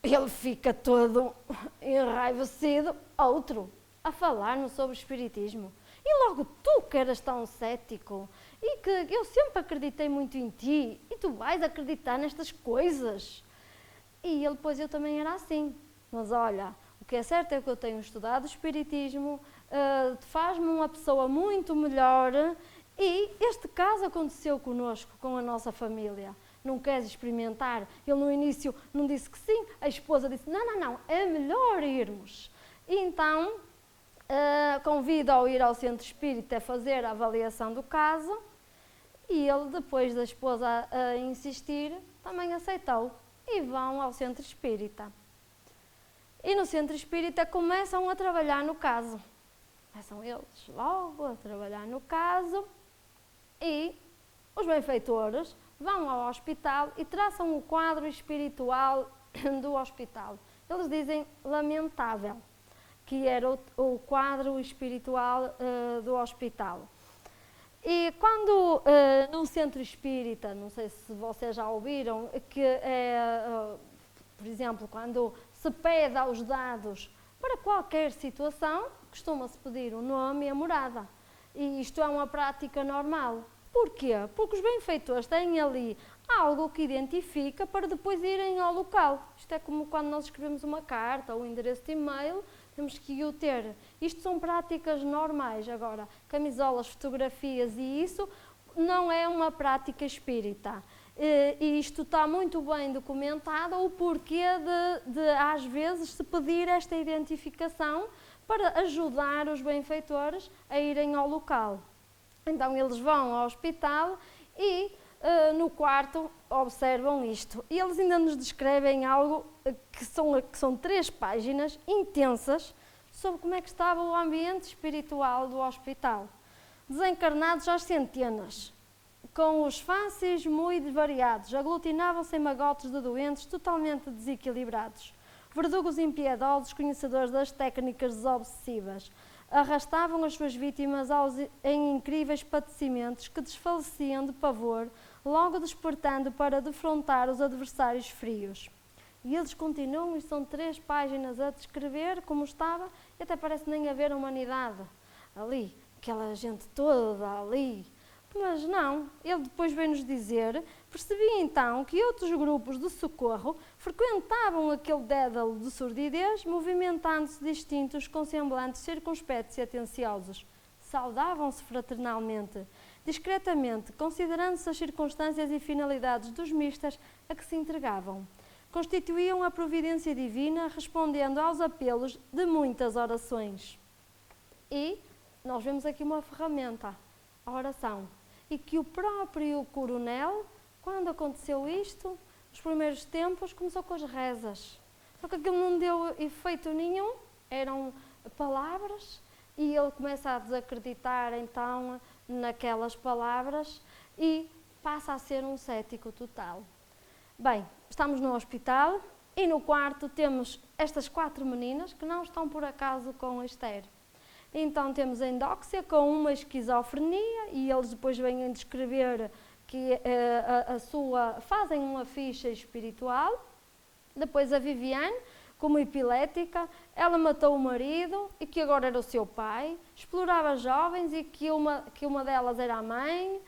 Speaker 1: Ele fica todo enraivecido, outro, a falar-nos sobre o espiritismo. E logo tu que eras tão cético e que eu sempre acreditei muito em ti e tu vais acreditar nestas coisas. E ele, pois eu também era assim. Mas olha, o que é certo é que eu tenho estudado o espiritismo, faz-me uma pessoa muito melhor e este caso aconteceu connosco, com a nossa família. Não queres experimentar? Ele no início não disse que sim, a esposa disse, não, é melhor irmos. E então, convida-o a ir ao centro espírita a fazer a avaliação do caso e ele, depois da esposa insistir, também aceitou e vão ao centro espírita. E no centro espírita começam a trabalhar no caso. Começam eles logo a trabalhar no caso e os benfeitores vão ao hospital e traçam o quadro espiritual do hospital. Eles dizem lamentável, que era o quadro espiritual do hospital. E quando num centro espírita, não sei se vocês já ouviram, que é, por exemplo, quando se pede aos dados para qualquer situação, costuma-se pedir o nome e a morada. E isto é uma prática normal. Porquê? Porque os benfeitores têm ali algo que identifica para depois irem ao local. Isto é como quando nós escrevemos uma carta ou um endereço de e-mail, temos que o ter. Isto são práticas normais. Agora, camisolas, fotografias e isso não é uma prática espírita. E isto está muito bem documentado, o porquê de às vezes se pedir esta identificação para ajudar os benfeitores a irem ao local. Então eles vão ao hospital e no quarto observam isto. E eles ainda nos descrevem algo que são 3 páginas intensas sobre como é que estava o ambiente espiritual do hospital. Desencarnados às centenas, com os fáceis muito variados, aglutinavam-se em magotes de doentes totalmente desequilibrados. Verdugos impiedosos, conhecedores das técnicas desobsessivas, arrastavam as suas vítimas em incríveis padecimentos que desfaleciam de pavor, logo despertando para defrontar os adversários frios. E eles continuam, e são 3 páginas a descrever como estava, e até parece nem haver humanidade ali, aquela gente toda ali. Mas não, ele depois vem-nos dizer, percebi então que outros grupos de socorro frequentavam aquele dédalo de sordidez, movimentando-se distintos com semblantes circunspectos e atenciosos. Saudavam-se fraternalmente, discretamente, considerando-se as circunstâncias e finalidades dos mistas a que se entregavam. Constituíam a providência divina, respondendo aos apelos de muitas orações. E nós vemos aqui uma ferramenta, a oração. E que o próprio coronel, quando aconteceu isto, nos primeiros tempos, começou com as rezas. Só que aquilo não deu efeito nenhum, eram palavras, e ele começa a desacreditar então naquelas palavras e passa a ser um cético total. Bem, estamos no hospital e no quarto temos estas 4 meninas que não estão por acaso com a Esther. Então temos a endóxia com uma esquizofrenia e eles depois vêm descrever que fazem uma ficha espiritual. Depois a Viviane, como epilética, ela matou o marido e que agora era o seu pai, explorava jovens e que uma delas era a mãe,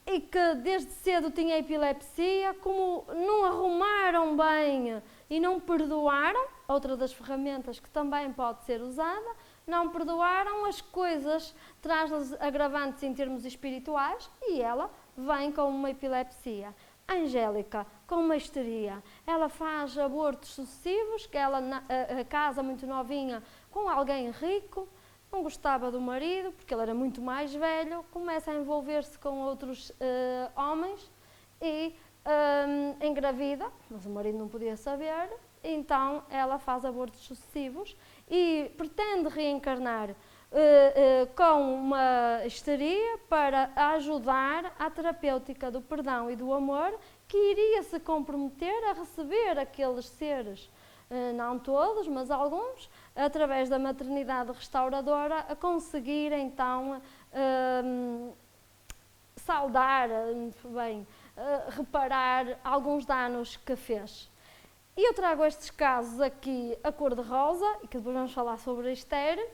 Speaker 1: e que desde cedo tinha epilepsia, como não arrumaram bem e não perdoaram, outra das ferramentas que também pode ser usada, não perdoaram as coisas, traz-lhes agravantes em termos espirituais e ela vem com uma epilepsia. A Angélica, com uma histeria, ela faz abortos sucessivos, que ela casa muito novinha com alguém rico, não gostava do marido, porque ele era muito mais velho, começa a envolver-se com outros homens e engravida, mas o marido não podia saber, então ela faz abortos sucessivos e pretende reencarnar com uma histeria para ajudar à terapêutica do perdão e do amor, que iria se comprometer a receber aqueles seres, não todos, mas alguns, através da maternidade restauradora, a conseguir então saldar, reparar alguns danos que fez. E eu trago estes casos aqui a cor-de-rosa, e que depois vamos falar sobre a Esther,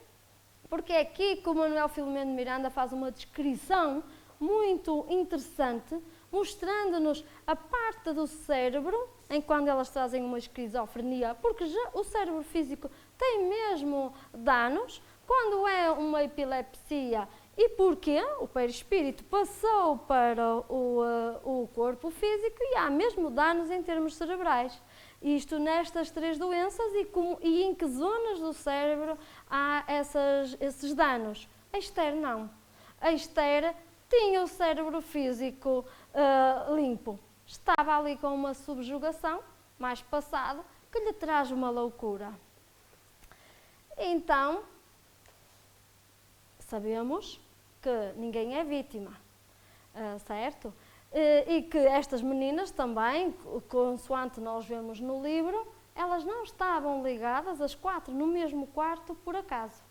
Speaker 1: porque é aqui que o Manuel Filomeno de Miranda faz uma descrição muito interessante, mostrando-nos a parte do cérebro, em quando elas trazem uma esquizofrenia, porque já o cérebro físico tem mesmo danos, quando é uma epilepsia, e porque o perispírito passou para o corpo físico e há mesmo danos em termos cerebrais. Isto nestas 3 doenças e em que zonas do cérebro há esses danos. A Esther não. A Esther tinha o cérebro físico limpo. Estava ali com uma subjugação, mais passado, que lhe traz uma loucura. Então, sabemos que ninguém é vítima, certo? E que estas meninas também, consoante nós vemos no livro, elas não estavam ligadas, as 4, no mesmo quarto por acaso.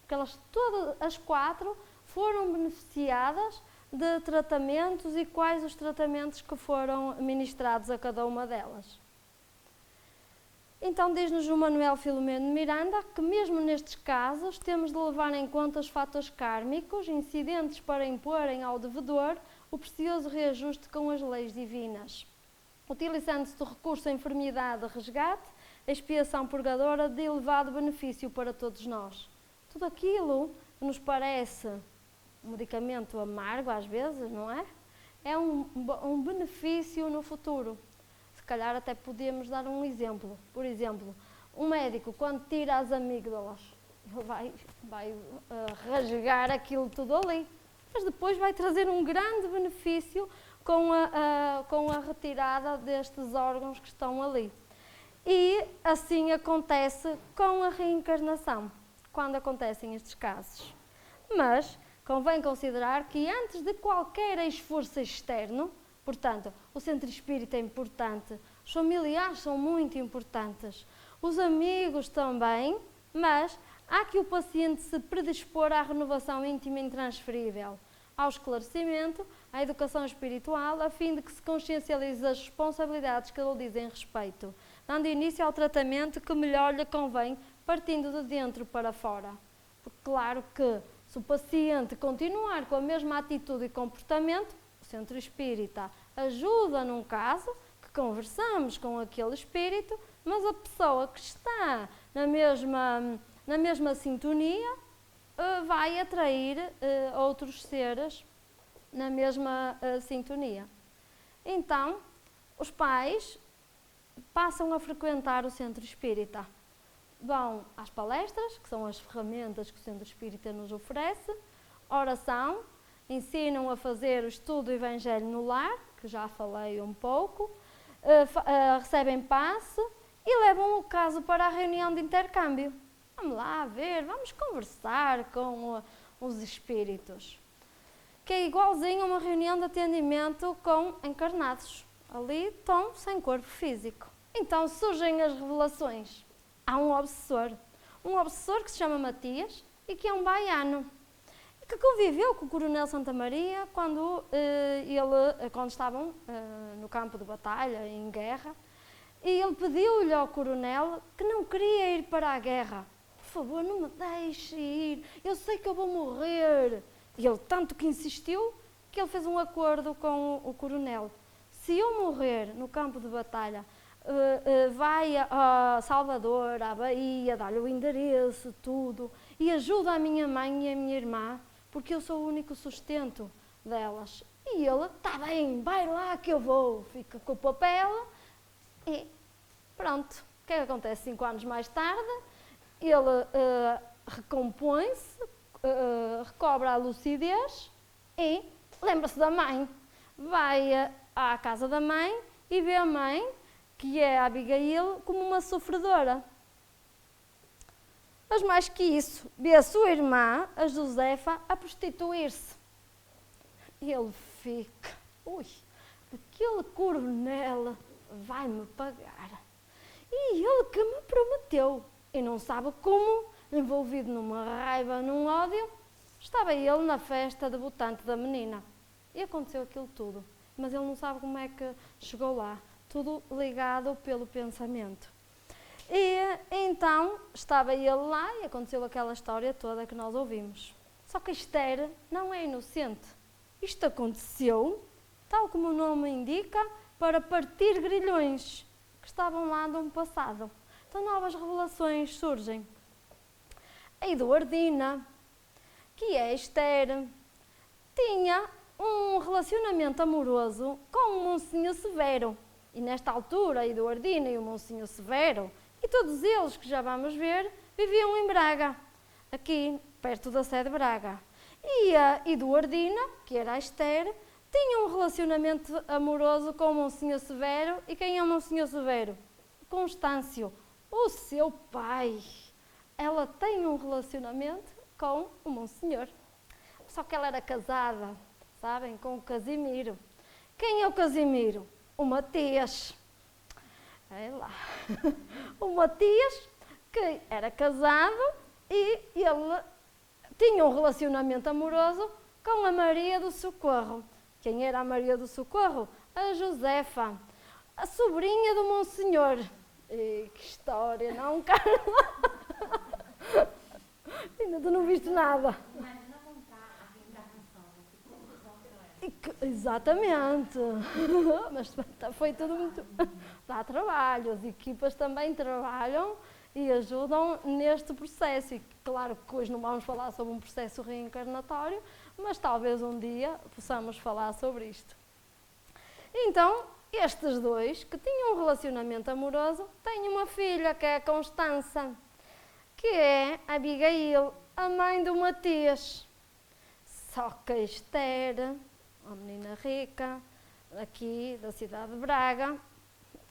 Speaker 1: Porque elas, todas as 4, foram beneficiadas de tratamentos e quais os tratamentos que foram ministrados a cada uma delas. Então diz-nos o Manuel Filomeno de Miranda que mesmo nestes casos temos de levar em conta os fatores kármicos, incidentes para imporem ao devedor o precioso reajuste com as leis divinas. Utilizando-se do recurso à enfermidade de resgate, expiação purgadora de elevado benefício para todos nós. Tudo aquilo que nos parece um medicamento amargo às vezes, não é? É um benefício no futuro. Se calhar até podemos dar um exemplo. Por exemplo, um médico quando tira as amígdalas, ele vai rasgar aquilo tudo ali, mas depois vai trazer um grande benefício com a retirada destes órgãos que estão ali. E assim acontece com a reencarnação, quando acontecem estes casos. Mas convém considerar que antes de qualquer esforço externo, portanto, o centro espírita é importante, os familiares são muito importantes, os amigos também, mas há que o paciente se predispor à renovação íntima intransferível, ao esclarecimento, à educação espiritual, a fim de que se consciencialize as responsabilidades que lhe dizem respeito, dando início ao tratamento que melhor lhe convém, partindo de dentro para fora. Porque claro que se o paciente continuar com a mesma atitude e comportamento, o centro espírita ajuda num caso, que conversamos com aquele espírito, mas a pessoa que está na mesma sintonia vai atrair outros seres na mesma sintonia. Então, os pais passam a frequentar o centro espírita. Vão às palestras, que são as ferramentas que o centro espírita nos oferece, oração, ensinam a fazer o estudo do Evangelho no lar, que já falei um pouco, recebem passe e levam o caso para a reunião de intercâmbio. Vamos lá ver, vamos conversar com os espíritos, que é igualzinho a uma reunião de atendimento com encarnados. Ali estão sem corpo físico. Então surgem as revelações. Há um obsessor que se chama Matias e que é um baiano, e que conviveu com o Coronel Santa Maria quando estavam no campo de batalha, em guerra, e ele pediu-lhe ao Coronel que não queria ir para a guerra. Por favor, não me deixe ir, eu sei que eu vou morrer. E ele tanto que insistiu que ele fez um acordo com o Coronel. Se eu morrer no campo de batalha, vai a Salvador, à Bahia, dá-lhe o endereço, tudo, e ajuda a minha mãe e a minha irmã, porque eu sou o único sustento delas. E ele, está bem, vai lá que eu vou, fica com o papel e pronto. O que é que acontece? 5 anos mais tarde, ele recompõe-se, recobra a lucidez e lembra-se da mãe. Vai à casa da mãe e vê a mãe, que é a Abigail, como uma sofredora. Mas mais que isso, vê a sua irmã, a Josefa, a prostituir-se. E ele fica, aquele coronel vai-me pagar. E ele que me prometeu, e não sabe como, envolvido numa raiva, num ódio, estava ele na festa debutante da menina. E aconteceu aquilo tudo, mas ele não sabe como é que chegou lá. Tudo ligado pelo pensamento. E então estava ele lá e aconteceu aquela história toda que nós ouvimos. Só que Esther não é inocente. Isto aconteceu, tal como o nome indica, para partir grilhões que estavam lá de um passado. Então novas revelações surgem. A Eduardina, que é Esther, tinha um relacionamento amoroso com o Monsenhor Severo. E nesta altura, a Eduardina e o Monsenhor Severo, e todos eles que já vamos ver, viviam em Braga, aqui perto da sede de Braga. E a Eduardina, que era a Esther, tinha um relacionamento amoroso com o Monsenhor Severo. E quem é o Monsenhor Severo? Constâncio, o seu pai. Ela tem um relacionamento com o Monsenhor. Só que ela era casada, sabem, com o Casimiro. Quem é o Casimiro? O Matias. É lá. O Matias, que era casado e ele tinha um relacionamento amoroso com a Maria do Socorro. Quem era a Maria do Socorro? A Josefa, a sobrinha do Monsenhor. E que história, não, Carla? Ainda tu não viste nada. Exatamente, mas foi tudo muito... Dá trabalho, as equipas também trabalham e ajudam neste processo. E claro que hoje não vamos falar sobre um processo reencarnatório, mas talvez um dia possamos falar sobre isto. Então, estes dois, que tinham um relacionamento amoroso, têm uma filha, que é a Constança, que é a Abigail, a mãe do Matias. Só que a Esther, uma menina rica, aqui da cidade de Braga,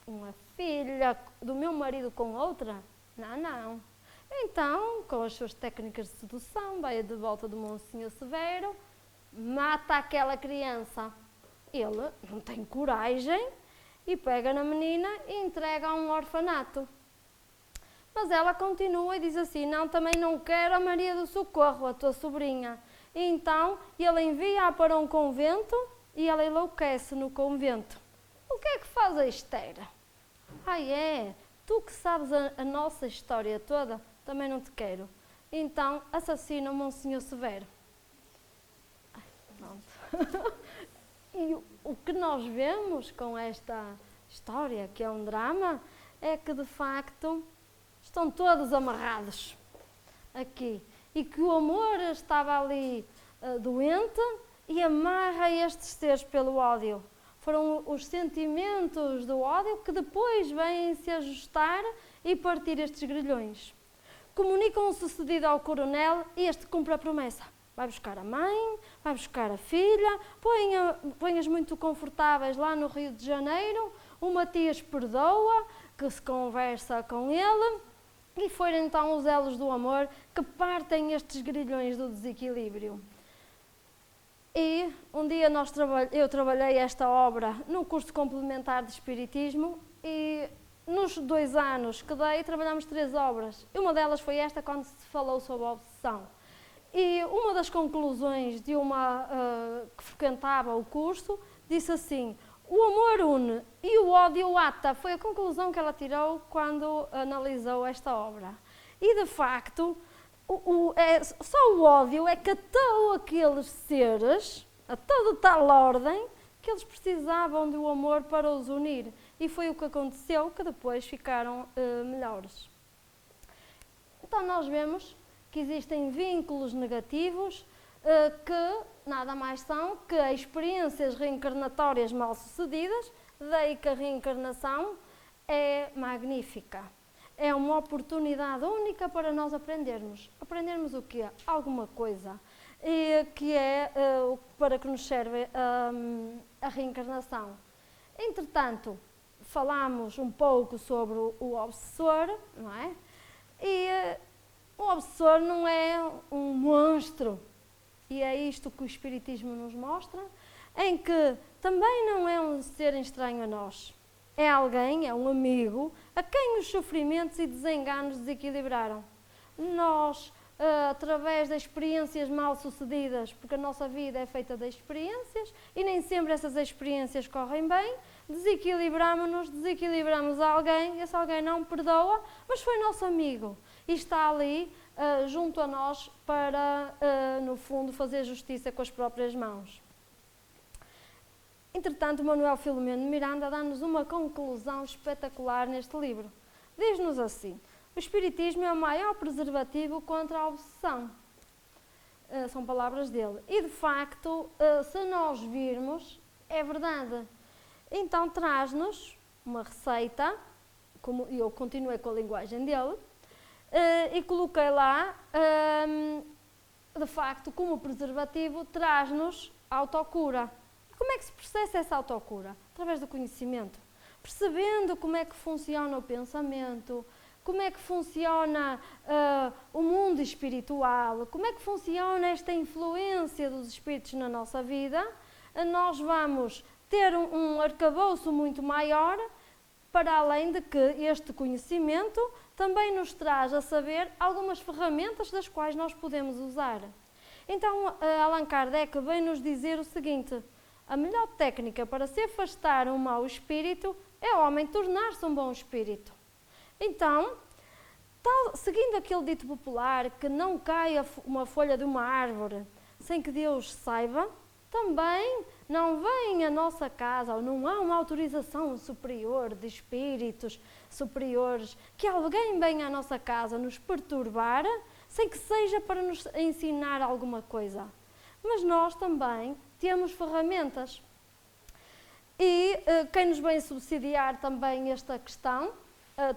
Speaker 1: uma filha do meu marido com outra? Não. Então, com as suas técnicas de sedução, vai de volta do Monsenhor Severo, mata aquela criança. Ele não tem coragem e pega na menina e entrega a um orfanato. Mas ela continua e diz assim, não, também não quero a Maria do Socorro, a tua sobrinha. E então ele envia-a para um convento e ela enlouquece no convento. O que é que faz a Esther? Tu que sabes a nossa história toda, também não te quero. Então assassina o Monsenhor Severo. Pronto. E o que nós vemos com esta história, que é um drama, é que de facto estão todos amarrados aqui. E que o amor estava ali doente e amarra estes seres pelo ódio. Foram os sentimentos do ódio que depois vêm se ajustar e partir estes grilhões. Comunicam o sucedido ao coronel e este cumpre a promessa. Vai buscar a mãe, vai buscar a filha, põe-as muito confortáveis lá no Rio de Janeiro, o Matias perdoa, que se conversa com ele, e foram então os elos do amor que partem estes grilhões do desequilíbrio. E um dia eu trabalhei esta obra num curso complementar de Espiritismo e nos 2 anos que dei trabalhamos 3 obras. E uma delas foi esta, quando se falou sobre a obsessão. E uma das conclusões de uma que frequentava o curso disse assim, o amor une e o ódio ata. Foi a conclusão que ela tirou quando analisou esta obra. E de facto, só o ódio é que atou aqueles seres, a toda tal ordem, que eles precisavam do amor para os unir. E foi o que aconteceu, que depois ficaram melhores. Então nós vemos que existem vínculos negativos que nada mais são que experiências reencarnatórias mal sucedidas, daí que a reencarnação é magnífica. É uma oportunidade única para nós aprendermos. Aprendermos o quê? Alguma coisa. E que é para que nos serve a reencarnação. Entretanto, falámos um pouco sobre o obsessor, não é? E o obsessor não é um monstro. E é isto que o Espiritismo nos mostra, em que também não é um ser estranho a nós. É alguém, é um amigo, a quem os sofrimentos e desenganos desequilibraram. Nós, através de experiências mal sucedidas, porque a nossa vida é feita de experiências e nem sempre essas experiências correm bem, desequilibramos alguém, esse alguém não perdoa, mas foi nosso amigo e está ali junto a nós para, no fundo, fazer justiça com as próprias mãos. Entretanto, Manuel Filomeno de Miranda dá-nos uma conclusão espetacular neste livro. Diz-nos assim, o Espiritismo é o maior preservativo contra a obsessão. São palavras dele. E, de facto, se nós virmos, é verdade. Então, traz-nos uma receita, como eu continuei com a linguagem dele, e coloquei lá, de facto, como preservativo, traz-nos a autocura. Como é que se processa essa autocura? Através do conhecimento. Percebendo como é que funciona o pensamento, como é que funciona o mundo espiritual, como é que funciona esta influência dos espíritos na nossa vida, nós vamos ter um arcabouço muito maior, para além de que este conhecimento também nos traz a saber algumas ferramentas das quais nós podemos usar. Então, Allan Kardec vem nos dizer o seguinte, a melhor técnica para se afastar um mau espírito é o homem tornar-se um bom espírito. Então, seguindo aquele dito popular que não cai uma folha de uma árvore sem que Deus saiba, também não vem à nossa casa, ou não há uma autorização superior de espíritos superiores, que alguém venha à nossa casa nos perturbar, sem que seja para nos ensinar alguma coisa. Mas nós também temos ferramentas. E quem nos vem subsidiar também esta questão,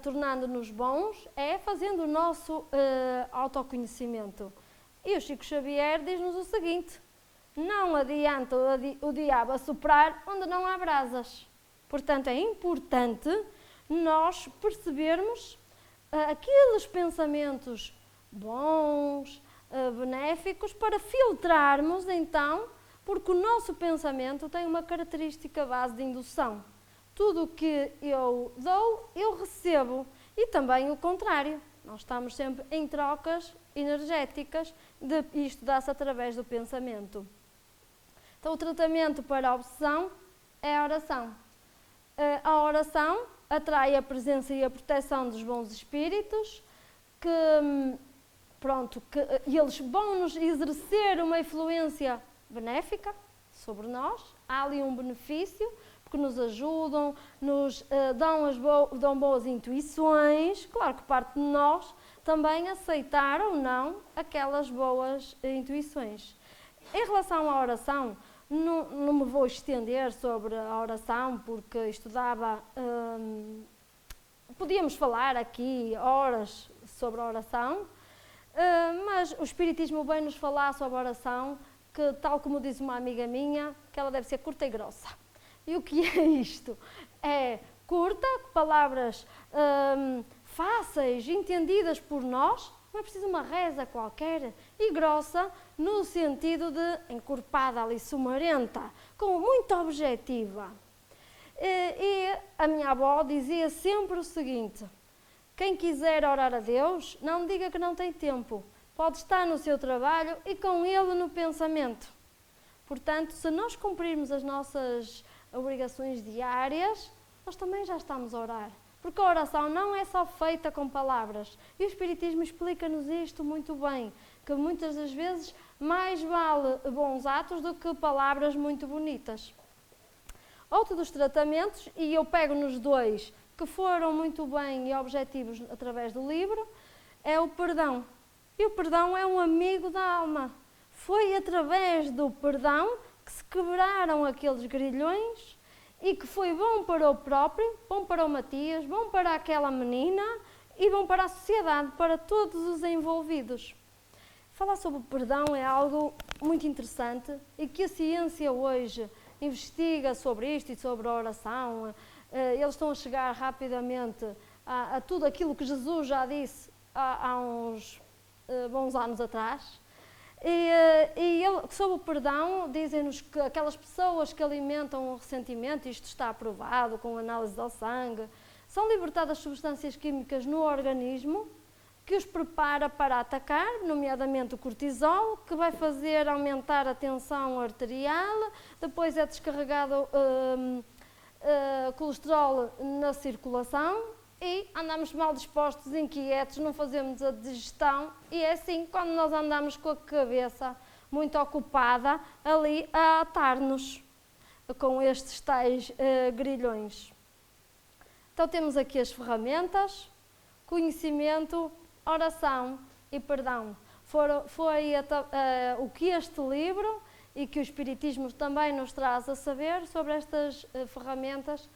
Speaker 1: tornando-nos bons, é fazendo o nosso autoconhecimento. E o Chico Xavier diz-nos o seguinte: não adianta o diabo assoprar onde não há brasas. Portanto, é importante nós percebermos aqueles pensamentos bons, benéficos, para filtrarmos então, porque o nosso pensamento tem uma característica base de indução. Tudo o que eu dou, eu recebo. E também o contrário. Nós estamos sempre em trocas energéticas, isto dá-se através do pensamento. Então, o tratamento para a obsessão é a oração. A oração atrai a presença e a proteção dos bons espíritos, que eles vão nos exercer uma influência benéfica sobre nós. Há ali um benefício, porque nos ajudam, nos dão boas intuições. Claro que parte de nós também aceitar ou não aquelas boas intuições. Em relação à oração, não me vou estender sobre a oração, porque estudava, podíamos falar aqui horas sobre a oração, mas o Espiritismo vem nos falar sobre a oração, que, tal como diz uma amiga minha, que ela deve ser curta e grossa. E o que é isto? É curta, palavras fáceis, entendidas por nós, não é preciso uma reza qualquer, e grossa no sentido de encorpada ali, sumarenta, com muito objetiva. E a minha avó dizia sempre o seguinte: quem quiser orar a Deus, não diga que não tem tempo. Pode estar no seu trabalho e com Ele no pensamento. Portanto, se nós cumprirmos as nossas obrigações diárias, nós também já estamos a orar. Porque a oração não é só feita com palavras. E o Espiritismo explica-nos isto muito bem, que muitas das vezes mais vale bons atos do que palavras muito bonitas. Outro dos tratamentos, e eu pego nos dois que foram muito bem e objetivos através do livro, é o perdão. E o perdão é um amigo da alma. Foi através do perdão que se quebraram aqueles grilhões e que foi bom para o próprio, bom para o Matias, bom para aquela menina e bom para a sociedade, para todos os envolvidos. Falar sobre o perdão é algo muito interessante e que a ciência hoje investiga sobre isto e sobre a oração. Eles estão a chegar rapidamente a tudo aquilo que Jesus já disse há uns bons anos atrás. E sobre o perdão, dizem-nos que aquelas pessoas que alimentam o ressentimento, isto está aprovado com análise ao sangue, são libertadas substâncias químicas no organismo que os prepara para atacar, nomeadamente o cortisol, que vai fazer aumentar a tensão arterial, depois é descarregado colesterol na circulação e andamos mal dispostos, inquietos, não fazemos a digestão e é assim quando nós andamos com a cabeça muito ocupada ali a atar-nos com estes tais grilhões. Então temos aqui as ferramentas: conhecimento, oração e perdão. Foi o que este livro e que o Espiritismo também nos traz a saber sobre estas ferramentas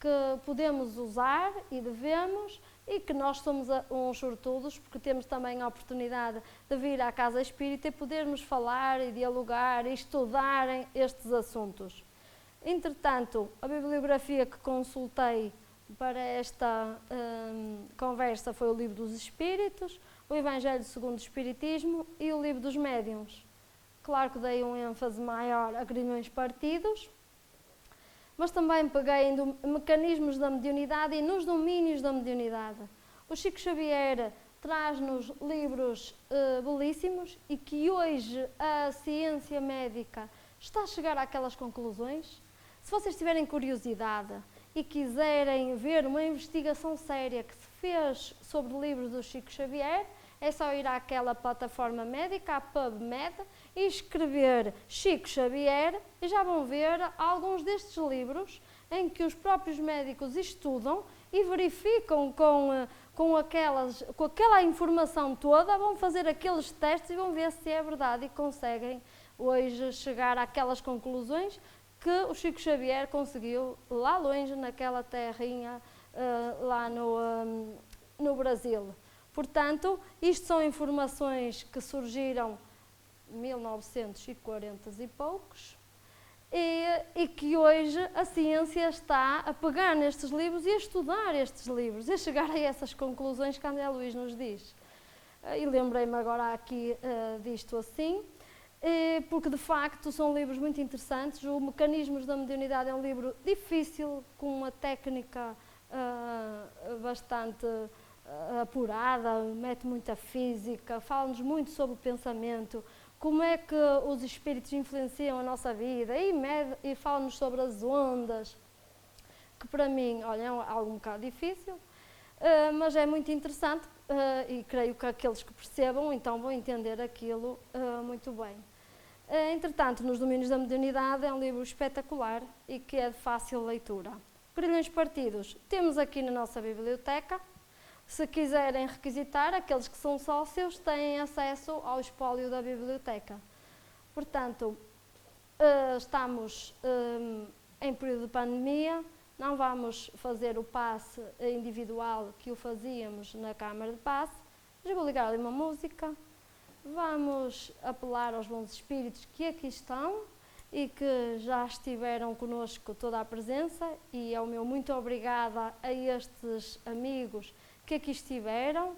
Speaker 1: que podemos usar e devemos, e que nós somos uns sortudos, porque temos também a oportunidade de vir à Casa Espírita e podermos falar e dialogar e estudar estes assuntos. Entretanto, a bibliografia que consultei para esta conversa foi o Livro dos Espíritos, o Evangelho segundo o Espiritismo e o Livro dos Médiuns. Claro que dei um ênfase maior a grilhões partidos, mas também peguei em mecanismos da mediunidade e nos domínios da mediunidade. O Chico Xavier traz-nos livros belíssimos e que hoje a ciência médica está a chegar àquelas conclusões. Se vocês tiverem curiosidade e quiserem ver uma investigação séria que se fez sobre livros do Chico Xavier, é só ir àquela plataforma médica, à PubMed, e escrever Chico Xavier e já vão ver alguns destes livros em que os próprios médicos estudam e verificam com aquela informação toda, vão fazer aqueles testes e vão ver se é verdade e conseguem hoje chegar àquelas conclusões que o Chico Xavier conseguiu lá longe, naquela terrinha lá no Brasil. Portanto, isto são informações que surgiram em 1940 e poucos e que hoje a ciência está a pegar nestes livros e a estudar estes livros e a chegar a essas conclusões que André Luís nos diz. E lembrei-me agora aqui disto assim, porque de facto são livros muito interessantes. O Mecanismos da Mediunidade é um livro difícil, com uma técnica bastante apurada, mete muita física, fala-nos muito sobre o pensamento, como é que os espíritos influenciam a nossa vida e fala-nos sobre as ondas, que para mim, olha, é algo um bocado difícil, mas é muito interessante e creio que aqueles que percebam então vão entender aquilo muito bem. Entretanto, Nos Domínios da Mediunidade é um livro espetacular e que é de fácil leitura. Grilhões Partidos temos aqui na nossa biblioteca. Se quiserem requisitar, aqueles que são sócios têm acesso ao espólio da biblioteca. Portanto, estamos em período de pandemia, não vamos fazer o passe individual que o fazíamos na Câmara de Passe, mas eu vou ligar ali uma música, vamos apelar aos bons espíritos que aqui estão e que já estiveram connosco toda a presença, e é o meu muito obrigada a estes amigos que aqui estiveram